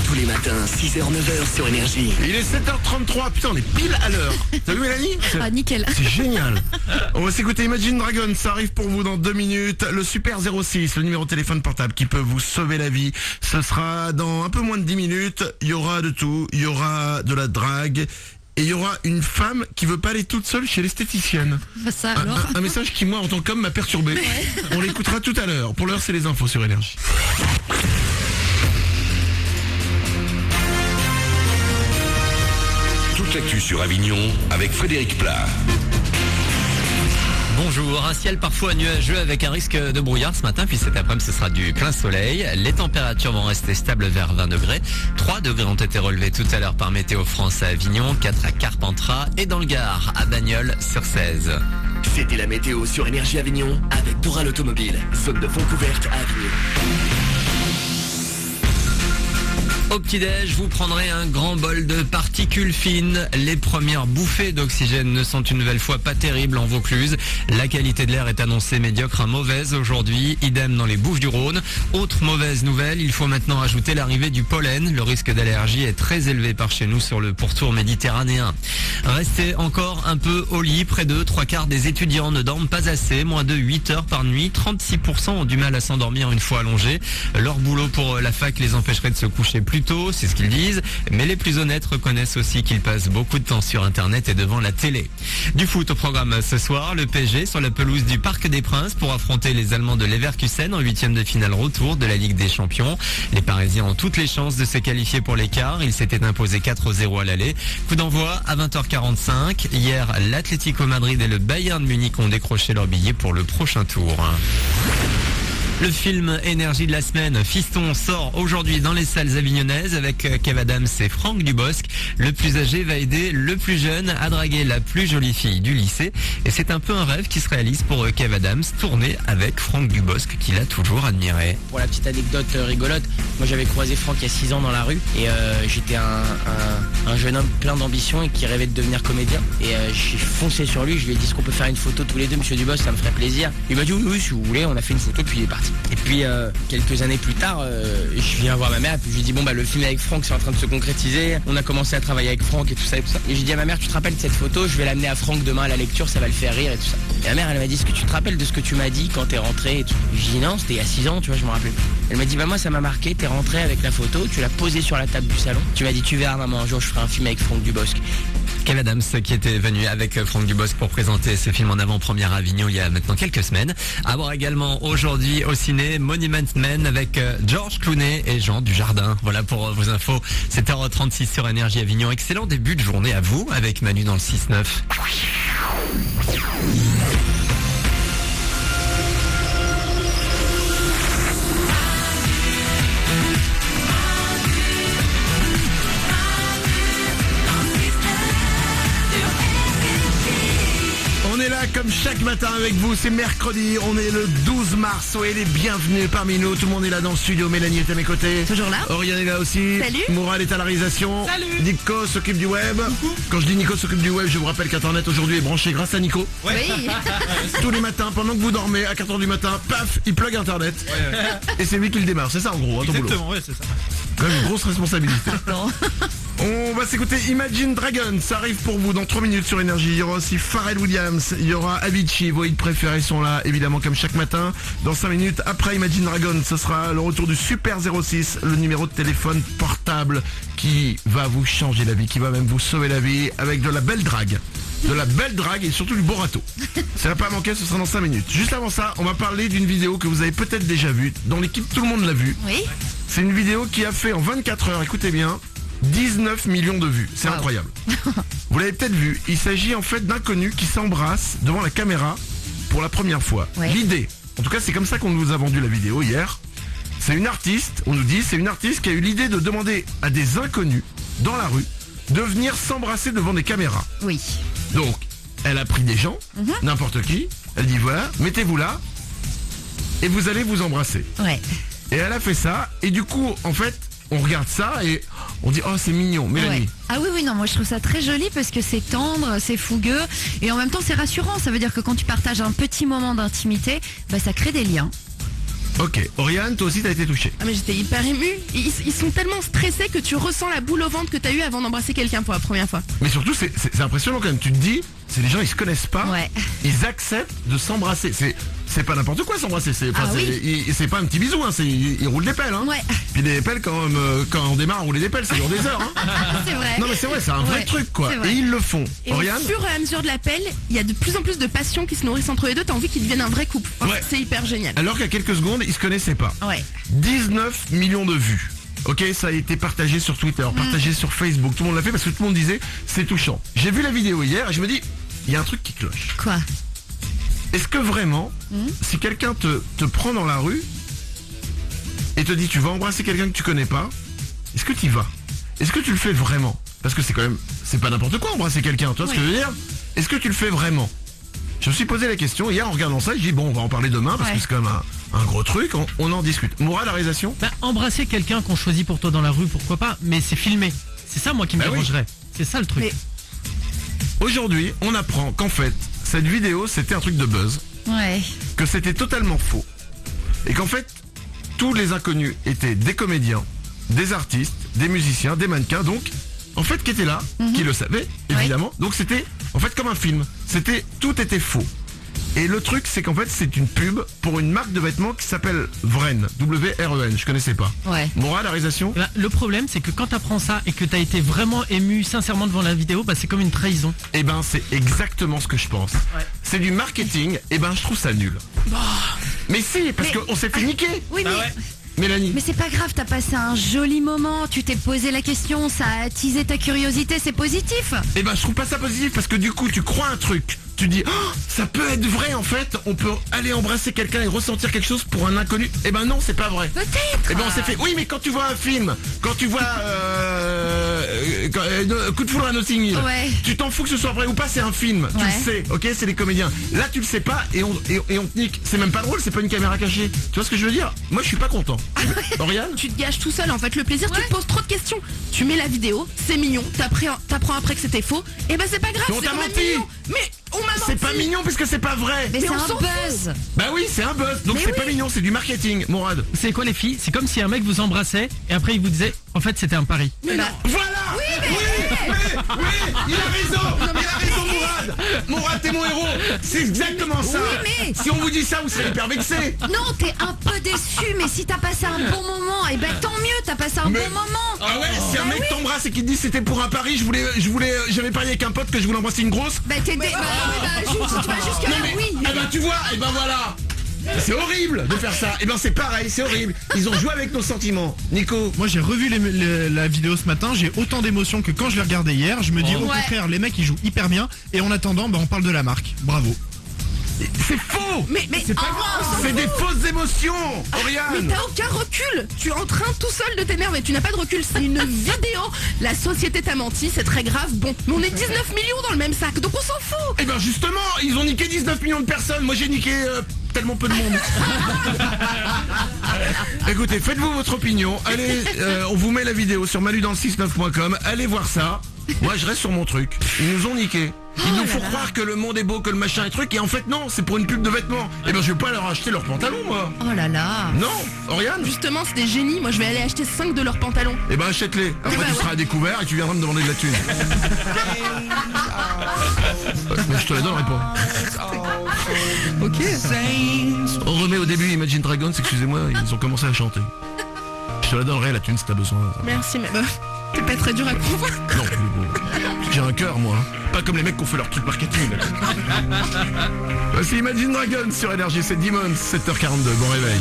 Tous les matins, 6h-9h sur Énergie. Il est 7h33, putain on est pile à l'heure. T'as vu Mélanie? Ah, nickel. C'est génial. On va s'écouter Imagine Dragons, ça arrive pour vous dans 2 minutes. Le Super 06, le numéro de téléphone portable qui peut vous sauver la vie. Ce sera dans un peu moins de 10 minutes. Il y aura de tout, il y aura de la drague. Et il y aura une femme qui veut pas aller toute seule chez l'esthéticienne. Ça alors. Un message qui moi en tant qu'homme m'a perturbé. On l'écoutera tout à l'heure. Pour l'heure c'est les infos sur Énergie. Toute l'actu sur Avignon avec Frédéric Plat. Bonjour, un ciel parfois nuageux avec un risque de brouillard ce matin, puis cet après-midi ce sera du plein soleil. Les températures vont rester stables vers 20 degrés. 3 degrés ont été relevés tout à l'heure par Météo France à Avignon, 4 à Carpentras et dans le Gard à Bagnols sur 16. C'était la météo sur Énergie Avignon avec Doral Automobile. Zone de fond couverte à Avignon. Au petit-déj, vous prendrez un grand bol de particules fines. Les premières bouffées d'oxygène ne sont une nouvelle fois pas terribles en Vaucluse. La qualité de l'air est annoncée médiocre à mauvaise aujourd'hui. Idem dans les Bouches-du-Rhône. Autre mauvaise nouvelle, il faut maintenant ajouter l'arrivée du pollen. Le risque d'allergie est très élevé par chez nous sur le pourtour méditerranéen. Restez encore un peu au lit. Près de 3/4 des étudiants ne dorment pas assez. Moins de 8 heures par nuit. 36% ont du mal à s'endormir une fois allongés. Leur boulot pour la fac les empêcherait de se coucher plus tôt, c'est ce qu'ils disent, mais les plus honnêtes reconnaissent aussi qu'ils passent beaucoup de temps sur internet et devant la télé. Du foot au programme ce soir, le PSG sur la pelouse du Parc des Princes pour affronter les Allemands de Leverkusen en 8e de finale retour de la Ligue des Champions. Les Parisiens ont toutes les chances de se qualifier pour les quarts, ils s'étaient imposés 4-0 à l'aller. Coup d'envoi à 20h45. Hier, l'Atlético Madrid et le Bayern Munich ont décroché leur billet pour le prochain tour. Le film Énergie de la semaine, Fiston, sort aujourd'hui dans les salles avignonnaises avec Kev Adams et Franck Dubosc. Le plus âgé va aider le plus jeune à draguer la plus jolie fille du lycée. Et c'est un peu un rêve qui se réalise pour Kev Adams, tourné avec Franck Dubosc qu'il a toujours admiré. Pour la petite anecdote rigolote, moi j'avais croisé Franck il y a 6 ans dans la rue et j'étais un jeune homme plein d'ambition et qui rêvait de devenir comédien. Et j'ai foncé sur lui, je lui ai dit est-ce qu'on peut faire une photo tous les deux, monsieur Dubosc, ça me ferait plaisir. Il m'a dit oui, si vous voulez, on a fait une photo puis il est parti. Et puis quelques années plus tard, je viens voir ma mère et puis je lui dis bon bah le film avec Franck c'est en train de se concrétiser. On a commencé à travailler avec Franck et tout ça et tout ça. Et j'ai dit à ma mère tu te rappelles de cette photo, je vais l'amener à Franck demain à la lecture, ça va le faire rire et tout ça. Et ma mère elle m'a dit est-ce que tu te rappelles de ce que tu m'as dit quand t'es rentré et tout. J'ai dit non, c'était il y a 6 ans, tu vois, je me rappelle plus. Elle m'a dit bah moi ça m'a marqué, t'es rentré avec la photo, tu l'as posée sur la table du salon. Tu m'as dit tu verras maman, un jour je ferai un film avec Franck Dubosc. Kev Adams qui était venu avec Franck Dubosc pour présenter ce film en avant-première à Avignon il y a maintenant quelques semaines. À voir également aujourd'hui au ciné Monument Men avec George Clooney et Jean Dujardin. Voilà pour vos infos. 7h36 sur Énergie Avignon. Excellent début de journée à vous avec Manu dans le 6-9. On est là comme chaque matin avec vous, c'est mercredi, on est le 12 mars, soyez les bienvenus parmi nous, tout le monde est là dans le studio, Mélanie est à mes côtés. Toujours là. Oriane est là aussi. Salut. Moral est à la réalisation. Salut. Nico s'occupe du web. Quand je dis Nico s'occupe du web, je vous rappelle qu'Internet aujourd'hui est branché grâce à Nico. Oui. Tous les matins, pendant que vous dormez, à 4h du matin, paf, il plug Internet. Et c'est lui qui le démarre, c'est ça en gros, hein, ton boulot. Exactement, ouais, c'est ça. Quand même une grosse responsabilité. Non. On va s'écouter Imagine Dragons, ça arrive pour vous dans 3 minutes sur Énergie. Il y aura aussi Pharrell Williams, il y aura Avicii, vos hits préférés sont là, évidemment comme chaque matin. Dans 5 minutes, après Imagine Dragons, ce sera le retour du Super 06, le numéro de téléphone portable qui va vous changer la vie, qui va même vous sauver la vie avec de la belle drague. De la belle drague et surtout du beau râteau. Ça va pas manquer, ce sera dans 5 minutes. Juste avant ça, on va parler d'une vidéo que vous avez peut-être déjà vue. Dans l'équipe, tout le monde l'a vue. Oui. C'est une vidéo qui a fait en 24 heures, écoutez bien, 19 millions de vues. C'est incroyable. Vous l'avez peut-être vu. Il s'agit en fait d'inconnus qui s'embrassent devant la caméra pour la première fois. Ouais. L'idée, en tout cas c'est comme ça qu'on nous a vendu la vidéo hier. C'est une artiste, on nous dit, c'est une artiste qui a eu l'idée de demander à des inconnus dans la rue de venir s'embrasser devant des caméras. Oui. Donc, elle a pris des gens, n'importe qui, elle dit voilà, mettez-vous là et vous allez vous embrasser. Ouais. Et elle a fait ça, et du coup, en fait, on regarde ça et on dit oh c'est mignon, Mélanie. Ouais. Ah oui, non, moi je trouve ça très joli parce que c'est tendre, c'est fougueux et en même temps c'est rassurant. Ça veut dire que quand tu partages un petit moment d'intimité, bah, ça crée des liens. Ok, Oriane, toi aussi t'as été touché. Ah mais j'étais hyper émue. Ils sont tellement stressés que tu ressens la boule au ventre que t'as eu avant d'embrasser quelqu'un pour la première fois. Mais surtout, c'est impressionnant quand même. Tu te dis, c'est les gens, ils se connaissent pas. Ouais. Ils acceptent de s'embrasser. C'est pas n'importe quoi s'embrasser. C'est pas un petit bisou. Hein. Ils roulent des pelles. Hein. Ouais. Puis des pelles, quand on démarre à rouler des pelles, ça dure des heures. Hein. C'est vrai. Non mais c'est vrai, c'est un vrai Ouais, truc quoi. c'est vrai. Et ils le font. Et Oriane, au fur et à mesure de l'appel, il y a de plus en plus de passion qui se nourrissent entre les deux. T'as envie qu'ils deviennent un vrai couple. Enfin, Ouais. C'est hyper génial. alors qu'il y a quelques secondes, ils se connaissaient pas. Ouais. 19 millions de vues. Ok, ça a été partagé sur Twitter, partagé sur Facebook. Tout le monde l'a fait parce que tout le monde disait c'est touchant. J'ai vu la vidéo hier et je me dis, il y a un truc qui cloche. Quoi? Est-ce que vraiment, si quelqu'un te prend dans la rue et te dit tu vas embrasser quelqu'un que tu connais pas, est-ce que tu y vas? Est-ce que tu le fais vraiment? Parce que c'est quand même, c'est pas n'importe quoi embrasser quelqu'un, tu vois ce que je veux dire? Est-ce que tu le fais vraiment? Je me suis posé la question hier en regardant ça, je dis bon on va en parler demain parce Ouais. que c'est quand même un gros truc, on en discute. Moura, la réalisation? Bah, embrasser quelqu'un qu'on choisit pour toi dans la rue, pourquoi pas, mais c'est filmé. C'est ça moi qui me Bah oui. dérangerait. C'est ça le truc. Mais- Aujourd'hui, on apprend qu'en fait, cette vidéo c'était un truc de buzz, Ouais. que c'était totalement faux. Et qu'en fait, tous les inconnus étaient des comédiens, des artistes, des musiciens, des mannequins, donc, en fait, qui étaient là, qui le savaient, évidemment. Donc c'était, en fait, comme un film. Tout était faux. Et le truc, c'est qu'en fait, c'est une pub pour une marque de vêtements qui s'appelle Vren, W-R-E-N, je connaissais pas. Ouais. Moral, la réalisation? Eh ben, le problème c'est que quand t'apprends ça et que t'as été vraiment ému sincèrement devant la vidéo, bah, c'est comme une trahison. Eh ben, c'est exactement ce que je pense. C'est du marketing, eh ben, je trouve ça nul. Mais si, parce qu'on s'est fait niquer. Oui, mais... Mélanie. Mais c'est pas grave, t'as passé un joli moment, tu t'es posé la question, ça a attisé ta curiosité, c'est positif. Eh ben je trouve pas ça positif parce que du coup tu crois un truc, tu dis oh, ça peut être vrai en fait, on peut aller embrasser quelqu'un et ressentir quelque chose pour un inconnu. Eh ben non c'est pas vrai. Peut-être. Eh ben on s'est fait, oui mais quand tu vois un film, quand tu vois Coup de foudre à Notting Hill, Ouais. tu t'en fous que ce soit vrai ou pas, c'est un film, tu Ouais. le sais, ok, c'est les comédiens. Là tu le sais pas et on te nique, c'est même pas drôle, c'est pas une caméra cachée. Tu vois ce que je veux dire? Moi je suis pas content. Oriane? Tu te gâches tout seul en fait le plaisir, tu te poses trop de questions. Tu mets la vidéo, c'est mignon, t'apprends après que c'était faux, et ben c'est pas grave, Mais on c'est t'a quand même menti. mignon. Mais on m'a menti. C'est pas mignon parce que c'est pas vrai. Mais c'est on un s'en buzz. Bah oui c'est un buzz, donc Mais c'est oui. pas mignon, c'est du marketing, Mourad. Vous savez quoi les filles? C'est comme si un mec vous embrassait et après il vous disait en fait c'était un pari. Voilà. Oui, il a raison, Mourad. Mourad, t'es mon héros. C'est exactement ça. Oui, mais- Si on vous dit ça, vous serez hyper vexé. Non, t'es un peu déçu, mais si t'as passé un bon moment, et ben tant mieux, t'as passé un Mais- bon moment. Ah ouais, si un mec t'embrasse et qu'il te dit c'était pour un pari, j'avais parié avec un pote que je voulais embrasser une grosse. Bah t'es tu vas jusqu'à là, oui. Eh ben tu vois, eh ben voilà. C'est horrible de faire ça. Eh ben c'est pareil, c'est horrible. Ils ont joué avec nos sentiments. Nico. Moi j'ai revu la vidéo ce matin, j'ai autant d'émotions que quand je l'ai regardée hier. Je me dis au Ouais. contraire, les mecs ils jouent hyper bien. Et en attendant, bah, on parle de la marque. Bravo. C'est faux. Mais C'est pas grave. C'est des fausses émotions, Mais Oriane. t'as aucun recul. Tu es en train tout seul de t'énerver. Tu n'as pas de recul. C'est une vidéo. La société t'a menti. C'est très grave. Bon, mais on est 19 millions dans le même sac. Donc on s'en fout. Eh ben justement, ils ont niqué 19 millions de personnes. Moi j'ai niqué tellement peu de monde. Écoutez, faites-vous votre opinion. Allez, on vous met la vidéo sur maludan69.com. Allez voir ça. Moi je reste sur mon truc. Ils nous ont niqué. Ils nous font croire que le monde est beau, que le machin est truc. Et en fait non, c'est pour une pub de vêtements. Eh ben je vais pas leur acheter leurs pantalons moi. Oh là là. Non, Oriane. Justement, c'est des génies. Moi, je vais aller acheter 5 de leurs pantalons. Eh ben achète-les. Après bah tu ouais. seras à découvert et tu viendras me demander de la thune. Mais je te la donnerai pas. Ok. On remet au début Imagine Dragons, excusez-moi, ils ont commencé à chanter. Je te la donnerai la thune si t'as besoin. Merci, mais bah, t'es pas très dur à convaincre. Non, mais bon, j'ai un cœur moi. Pas comme les mecs qui ont fait leur truc marketing. Voici Imagine Dragons sur Énergie, c'est Demons, 7h42, bon réveil.